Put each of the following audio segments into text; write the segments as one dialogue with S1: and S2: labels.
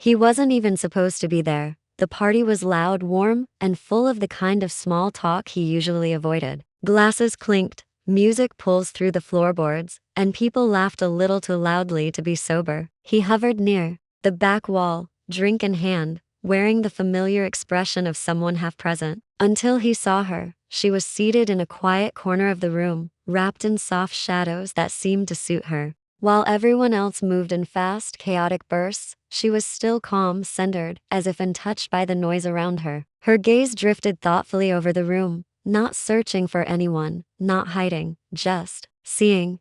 S1: He wasn't even supposed to be there. The party was loud, warm, and full of the kind of small talk he usually avoided. Glasses clinked, music pulls through the floorboards, and people laughed a little too loudly to be sober. He hovered near the back wall, drink in hand, wearing the familiar expression of someone half present, until he saw her. She was seated in a quiet corner of the room, wrapped in soft shadows that seemed to suit her. While everyone else moved in fast, chaotic bursts, she was still calm, centered, as if untouched by the noise around her. Her gaze drifted thoughtfully over the room, not searching for anyone, not hiding, just seeing.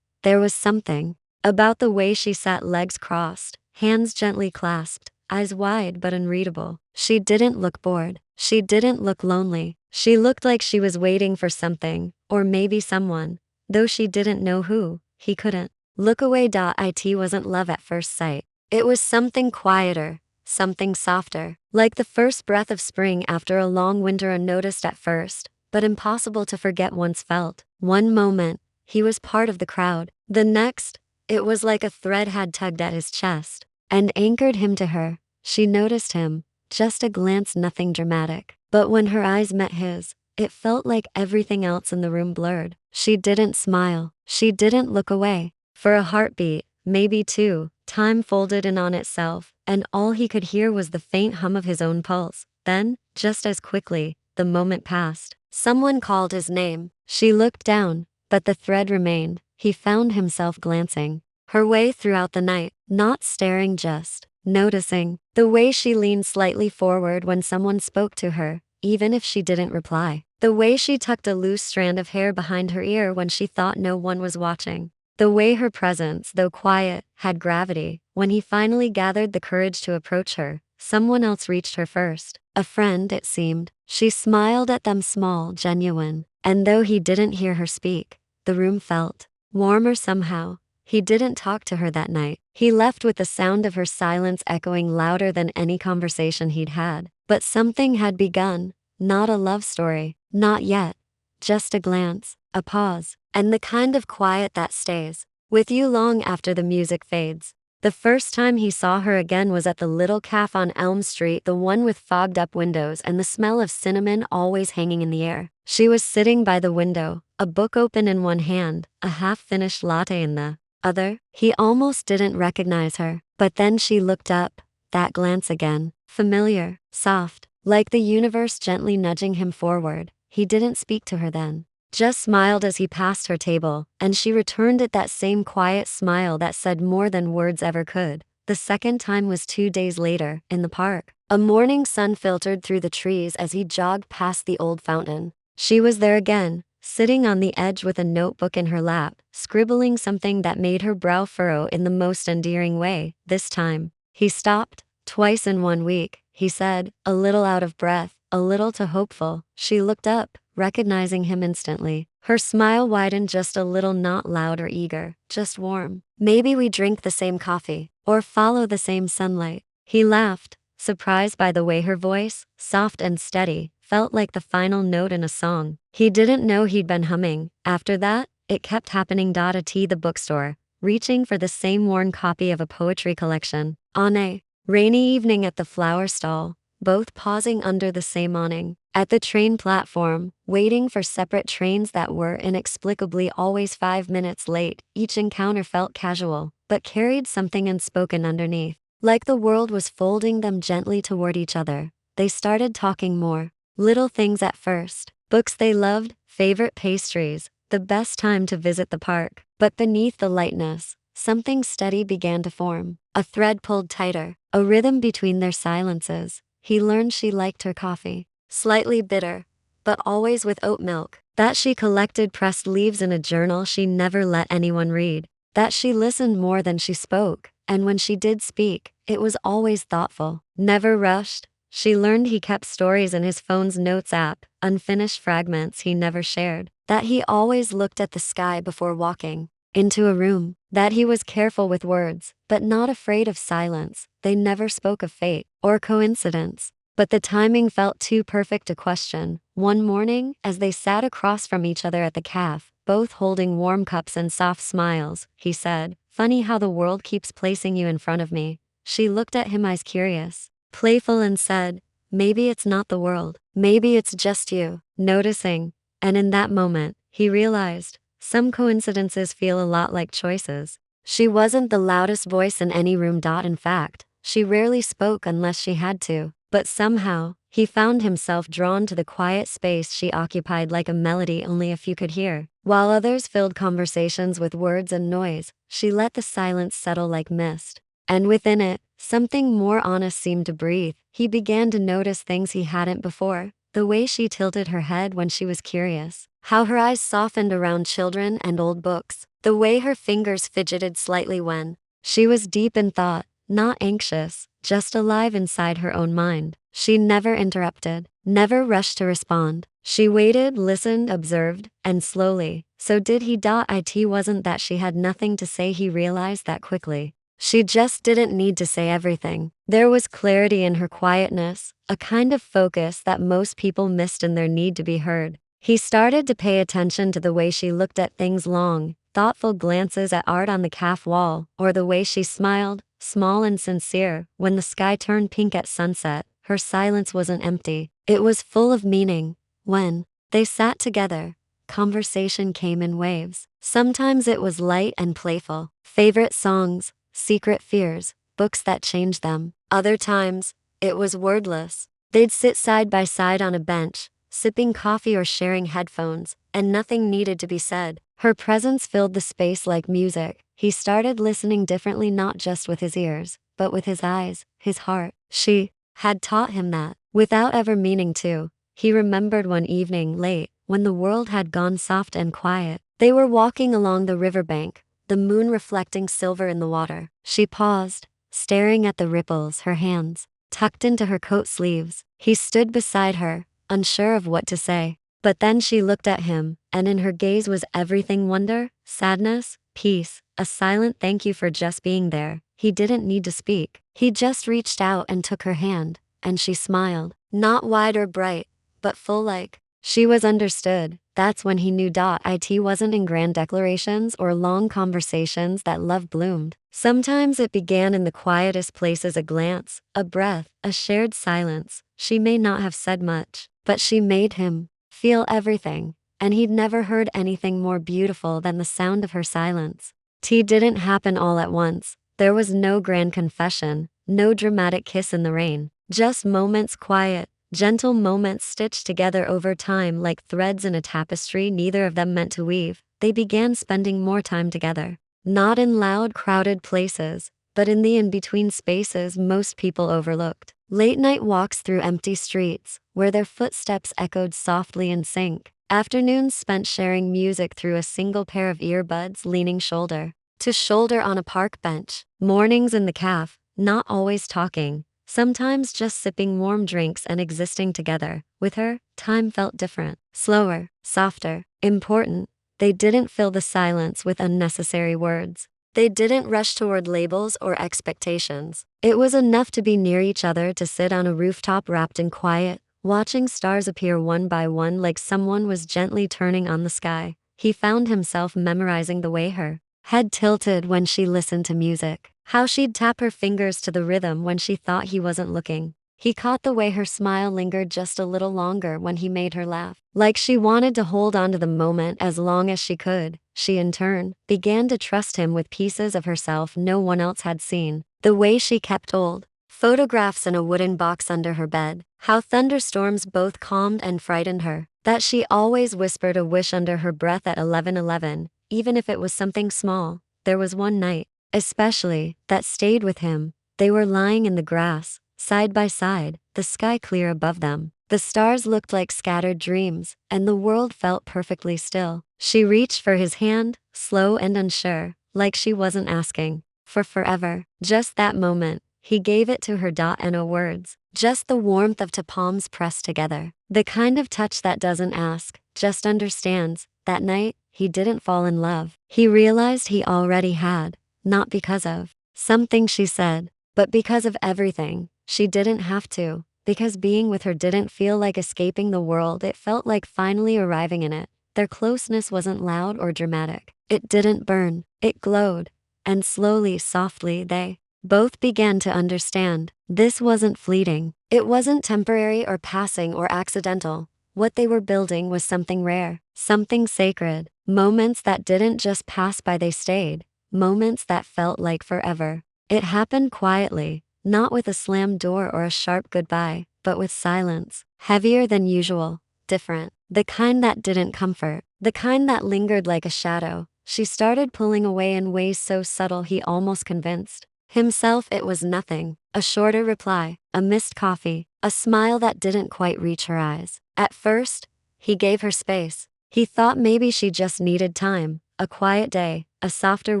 S1: There was something about the way she sat, legs crossed, hands gently clasped, eyes wide but unreadable. She didn't look bored. She didn't look lonely. She looked like she was waiting for something, or maybe someone. Though she didn't know who, he couldn't look away. It wasn't love at first sight. It was something quieter, something softer, like the first breath of spring after a long winter, unnoticed at first, but impossible to forget once felt. One moment, he was part of the crowd. The next, it was like a thread had tugged at his chest and anchored him to her. She noticed him, just a glance, nothing dramatic. But when her eyes met his, it felt like everything else in the room blurred. She didn't smile. She didn't look away. For a heartbeat, maybe two, time folded in on itself, and all he could hear was the faint hum of his own pulse. Then, just as quickly, the moment passed. Someone called his name. She looked down, but the thread remained. He found himself glancing her way throughout the night, not staring, just noticing the way she leaned slightly forward when someone spoke to her, even if she didn't reply. The way she tucked a loose strand of hair behind her ear when she thought no one was watching. The way her presence, though quiet, had gravity. When he finally gathered the courage to approach her, someone else reached her first. A friend, it seemed. She smiled at them, small, genuine. And though he didn't hear her speak, the room felt warmer somehow. He didn't talk to her that night. He left with the sound of her silence echoing louder than any conversation he'd had. But something had begun. Not a love story. Not yet. Just a glance, a pause, and the kind of quiet that stays with you long after the music fades. The first time he saw her again was at the little cafe on Elm Street, the one with fogged-up windows and the smell of cinnamon always hanging in the air. She was sitting by the window, a book open in one hand, a half-finished latte in the other. He almost didn't recognize her, but then she looked up, that glance again, familiar, soft, like the universe gently nudging him forward. He didn't speak to her then, just smiled as he passed her table, and she returned it, that same quiet smile that said more than words ever could. The second time was 2 days later, in the park. A morning sun filtered through the trees as he jogged past the old fountain. She was there again, sitting on the edge with a notebook in her lap, scribbling something that made her brow furrow in the most endearing way. This time, he stopped. Twice in 1 week, he said, a little out of breath, a little too hopeful. She looked up, recognizing him instantly. Her smile widened just a little, not loud or eager, just warm. Maybe we drink the same coffee, or follow the same sunlight. He laughed, surprised by the way her voice, soft and steady, felt like the final note in a song he didn't know he'd been humming. After that, it kept happening. At the bookstore, reaching for the same worn copy of a poetry collection. On a rainy evening at the flower stall, both pausing under the same awning. At the train platform, waiting for separate trains that were inexplicably always 5 minutes late. Each encounter felt casual, but carried something unspoken underneath. Like the world was folding them gently toward each other. They started talking more. Little things at first. Books they loved, favorite pastries, the best time to visit the park. But beneath the lightness, something steady began to form. A thread pulled tighter, a rhythm between their silences. He learned she liked her coffee, slightly bitter, but always with oat milk. That she collected pressed leaves in a journal she never let anyone read. That she listened more than she spoke, and when she did speak, it was always thoughtful, never rushed. She learned he kept stories in his phone's notes app, unfinished fragments he never shared. That he always looked at the sky before walking into a room. That he was careful with words, but not afraid of silence. They never spoke of fate or coincidence, but the timing felt too perfect to question. One morning, as they sat across from each other at the cafe, both holding warm cups and soft smiles, he said, "Funny how the world keeps placing you in front of me. She looked at him, eyes curious, playful, and said, "Maybe it's not the world. Maybe it's just you." Noticing. And in that moment, he realized, some coincidences feel a lot like choices. She wasn't the loudest voice in any room. In fact, she rarely spoke unless she had to. But somehow, he found himself drawn to the quiet space she occupied, like a melody only a few could hear. While others filled conversations with words and noise, she let the silence settle like mist. And within it, something more honest seemed to breathe. He began to notice things he hadn't before. The way she tilted her head when she was curious. How her eyes softened around children and old books. The way her fingers fidgeted slightly when she was deep in thought, not anxious, just alive inside her own mind. She never interrupted, never rushed to respond. She waited, listened, observed, and slowly, so did he. It wasn't that she had nothing to say, he realized that quickly. She just didn't need to say everything. There was clarity in her quietness, a kind of focus that most people missed in their need to be heard. He started to pay attention to the way she looked at things, long, thoughtful glances at art on the calf wall, or the way she smiled, small and sincere, when the sky turned pink at sunset. Her silence wasn't empty, it was full of meaning. When they sat together, conversation came in waves. Sometimes it was light and playful, favorite songs, secret fears, books that changed them. Other times, it was wordless. They'd sit side by side on a bench, sipping coffee or sharing headphones, and nothing needed to be said. Her presence filled the space like music. He started listening differently, not just with his ears, but with his eyes, his heart. She had taught him that, without ever meaning to. He remembered one evening late, when the world had gone soft and quiet. They were walking along the riverbank, the moon reflecting silver in the water. She paused, staring at the ripples, her hands tucked into her coat sleeves. He stood beside her, unsure of what to say. But then she looked at him, and in her gaze was everything: wonder, sadness, peace, a silent thank you for just being there. He didn't need to speak. He just reached out and took her hand, and she smiled. Not wide or bright, but full, like she was understood. That's when he knew. It wasn't in grand declarations or long conversations that love bloomed. Sometimes it began in the quietest places: a glance, a breath, a shared silence. She may not have said much, but she made him feel everything, and he'd never heard anything more beautiful than the sound of her silence. Tea didn't happen all at once. There was no grand confession, no dramatic kiss in the rain, just moments, quiet, gentle moments stitched together over time like threads in a tapestry neither of them meant to weave. They began spending more time together, not in loud, crowded places, but in the in-between spaces most people overlooked. Late-night walks through empty streets, where their footsteps echoed softly in sync. Afternoons spent sharing music through a single pair of earbuds, leaning shoulder to shoulder on a park bench. Mornings in the cafe, not always talking, sometimes just sipping warm drinks and existing together. With her, time felt different, slower, softer, important. They didn't fill the silence with unnecessary words. They didn't rush toward labels or expectations. It was enough to be near each other, to sit on a rooftop wrapped in quiet, watching stars appear one by one like someone was gently turning on the sky. He found himself memorizing the way her head tilted when she listened to music, how she'd tap her fingers to the rhythm when she thought he wasn't looking. He caught the way her smile lingered just a little longer when he made her laugh, like she wanted to hold on to the moment as long as she could. She in turn began to trust him with pieces of herself no one else had seen. The way she kept old photographs in a wooden box under her bed, how thunderstorms both calmed and frightened her, that she always whispered a wish under her breath at 11:11, even if it was something small. There was one night, especially, that stayed with him. They were lying in the grass, side by side, the sky clear above them. The stars looked like scattered dreams, and the world felt perfectly still. She reached for his hand, slow and unsure, like she wasn't asking for forever. Just that moment, he gave it to her. No words, just the warmth of two palms pressed together. The kind of touch that doesn't ask, just understands. That night, he didn't fall in love. He realized he already had, not because of something she said, but because of everything. She didn't have to, because being with her didn't feel like escaping the world, it felt like finally arriving in it. Their closeness wasn't loud or dramatic. It didn't burn, it glowed. And slowly, softly, they Both began to understand. This wasn't fleeting. It wasn't temporary or passing or accidental. What they were building was something rare, something sacred. Moments that didn't just pass by, they stayed. Moments that felt like forever. It happened quietly, not with a slammed door or a sharp goodbye, but with silence. Heavier than usual, different. The kind that didn't comfort, the kind that lingered like a shadow. She started pulling away in ways so subtle he almost convinced himself it was nothing. A shorter reply, a missed coffee, a smile that didn't quite reach her eyes. At first, he gave her space. He thought maybe she just needed time, a quiet day, a softer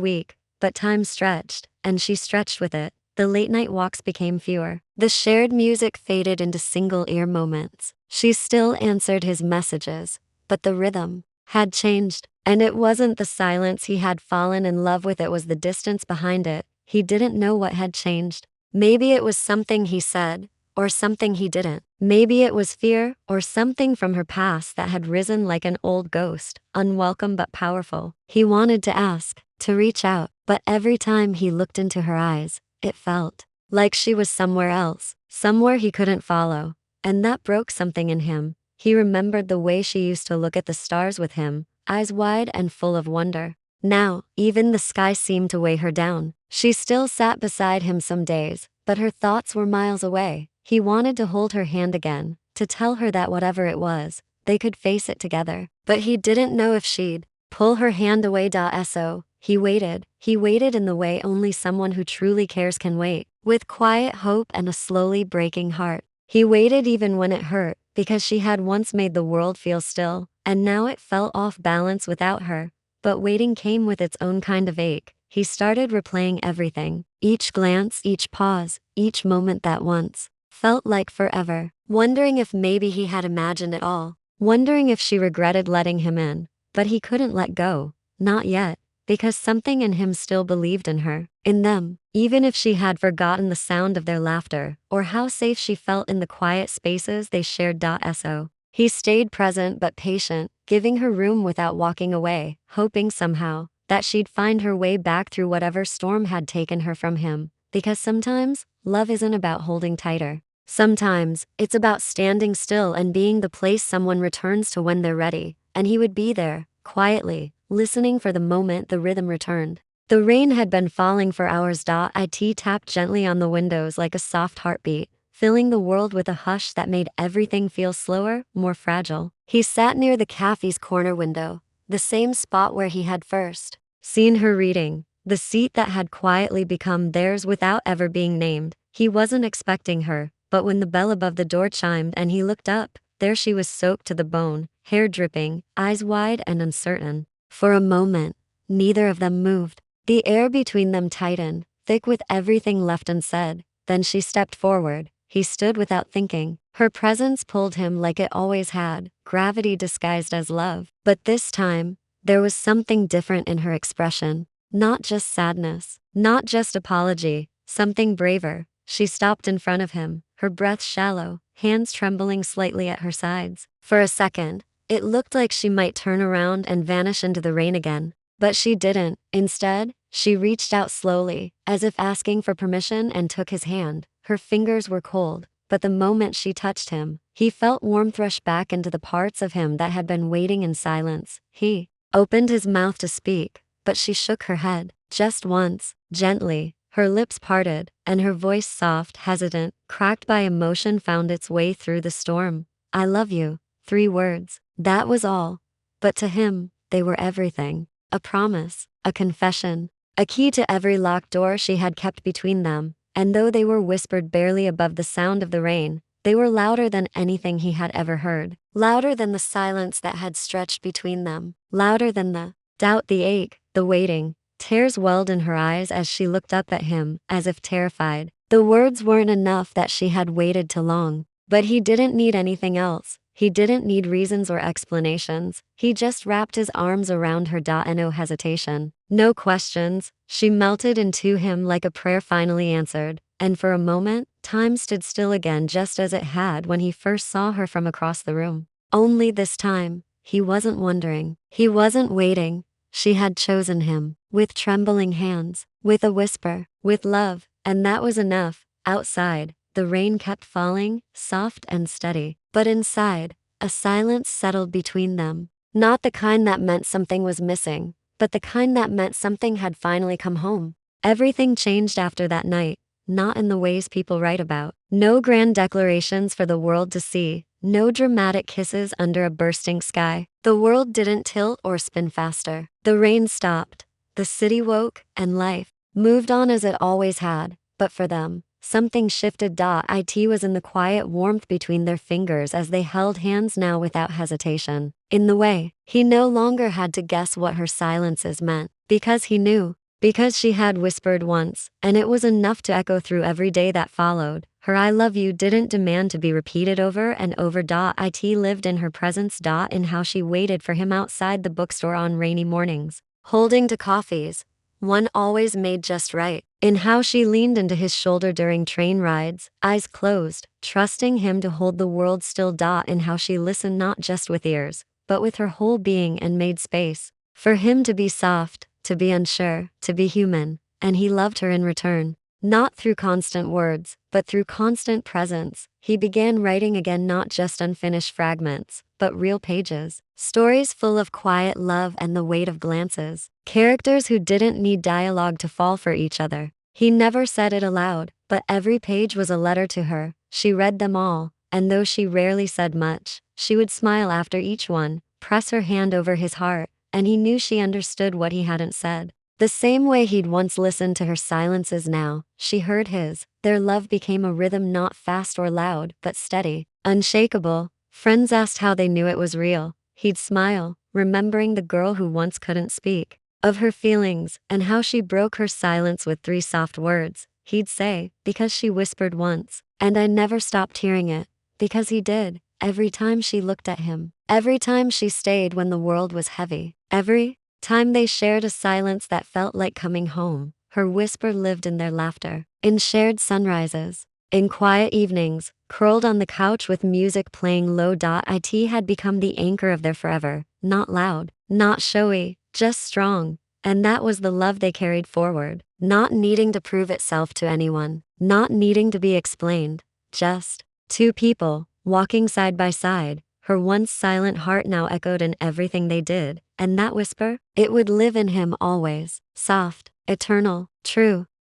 S1: week, but time stretched, and she stretched with it. The late-night walks became fewer. The shared music faded into single-ear moments. She still answered his messages, but the rhythm had changed. And it wasn't the silence he had fallen in love with, it was the distance behind it. He didn't know what had changed. Maybe it was something he said, or something he didn't. Maybe it was fear, or something from her past that had risen like an old ghost, unwelcome but powerful. He wanted to ask, to reach out, but every time he looked into her eyes, it felt like she was somewhere else, somewhere he couldn't follow. And that broke something in him. He remembered the way she used to look at the stars with him, eyes wide and full of wonder. Now, even the sky seemed to weigh her down. She still sat beside him some days, but her thoughts were miles away. He wanted to hold her hand again, to tell her that whatever it was, they could face it together. But he didn't know if she'd pull her hand away. So he waited. He waited in the way only someone who truly cares can wait, with quiet hope and a slowly breaking heart. He waited even when it hurt, because she had once made the world feel still, and now it felt off balance without her. But waiting came with its own kind of ache. He started replaying everything, each glance, each pause, each moment that once felt like forever, wondering if maybe he had imagined it all, wondering if she regretted letting him in. But he couldn't let go, not yet, because something in him still believed in her, in them, even if she had forgotten the sound of their laughter, or how safe she felt in the quiet spaces they shared. So he stayed present but patient, giving her room without walking away, hoping somehow that she'd find her way back through whatever storm had taken her from him. Because sometimes, love isn't about holding tighter. Sometimes, it's about standing still and being the place someone returns to when they're ready. And he would be there, quietly, listening for the moment the rhythm returned. The rain had been falling for hours. It tapped gently on the windows like a soft heartbeat, filling the world with a hush that made everything feel slower, more fragile. He sat near the cafe's corner window, the same spot where he had first seen her reading, the seat that had quietly become theirs without ever being named. He wasn't expecting her, but when the bell above the door chimed and he looked up, there she was, soaked to the bone, hair dripping, eyes wide and uncertain. For a moment, neither of them moved. The air between them tightened, thick with everything left unsaid. Then she stepped forward. He stood without thinking. Her presence pulled him like it always had, gravity disguised as love. But this time, there was something different in her expression. Not just sadness, not just apology, something braver. She stopped in front of him, her breath shallow, hands trembling slightly at her sides. For a second, it looked like she might turn around and vanish into the rain again. But she didn't. Instead, she reached out slowly, as if asking for permission, and took his hand. Her fingers were cold, but the moment she touched him, he felt warmth rush back into the parts of him that had been waiting in silence. He opened his mouth to speak, but she shook her head, just once, gently. Her lips parted, and her voice, soft, hesitant, cracked by emotion, found its way through the storm. I love you. 3 words. That was all. But to him, they were everything. A promise, a confession, a key to every locked door she had kept between them. And though they were whispered barely above the sound of the rain, they were louder than anything he had ever heard. Louder than the silence that had stretched between them. Louder than the doubt, the ache, the waiting. Tears welled in her eyes as she looked up at him, as if terrified. The words weren't enough that she had waited too long. But he didn't need anything else. He didn't need reasons or explanations. He just wrapped his arms around her. No hesitation, no questions. She melted into him like a prayer finally answered. And for a moment, time stood still again, just as it had when he first saw her from across the room. Only this time, he wasn't wondering. He wasn't waiting. She had chosen him, with trembling hands, with a whisper, with love, And that was enough. Outside, the rain kept falling, soft and steady. But inside, a silence settled between them. Not the kind that meant something was missing, but the kind that meant something had finally come home. Everything changed after that night, not in the ways people write about. No grand declarations for the world to see, no dramatic kisses under a bursting sky. The world didn't tilt or spin faster. The rain stopped, the city woke, and life moved on as it always had. But for them, something shifted. It was in the quiet warmth between their fingers as they held hands now without hesitation. In the way, he no longer had to guess what her silences meant, because he knew. Because she had whispered once, and it was enough to echo through every day that followed. Her I love you didn't demand to be repeated over and over. It lived in her presence. In how she waited for him outside the bookstore on rainy mornings, holding to coffees, one always made just right. In how she leaned into his shoulder during train rides, eyes closed, trusting him to hold the world still. In how she listened not just with ears, but with her whole being and made space for him to be soft, to be unsure, to be human. And he loved her in return. Not through constant words, but through constant presence. He began writing again, not just unfinished fragments, but real pages. Stories full of quiet love and the weight of glances. Characters who didn't need dialogue to fall for each other. He never said it aloud, but every page was a letter to her. She read them all, and though she rarely said much, she would smile after each one, press her hand over his heart, and he knew she understood what he hadn't said. The same way he'd once listened to her silences, now she heard his. Their love became a rhythm, not fast or loud, but steady, unshakable. Friends asked how they knew it was real. He'd smile, remembering the girl who once couldn't speak of her feelings, and how she broke her silence with 3 soft words. He'd say, because she whispered once, and I never stopped hearing it, because he did. Every time she looked at him, every time she stayed when the world was heavy, every time they shared a silence that felt like coming home, her whisper lived in their laughter, in shared sunrises, in quiet evenings, curled on the couch with music playing low. It had become the anchor of their forever, not loud, not showy, just strong. And that was the love they carried forward, not needing to prove itself to anyone, not needing to be explained, just 2 people, walking side by side. Her once silent heart now echoed in everything they did, and that whisper, it would live in him always, soft, eternal, true.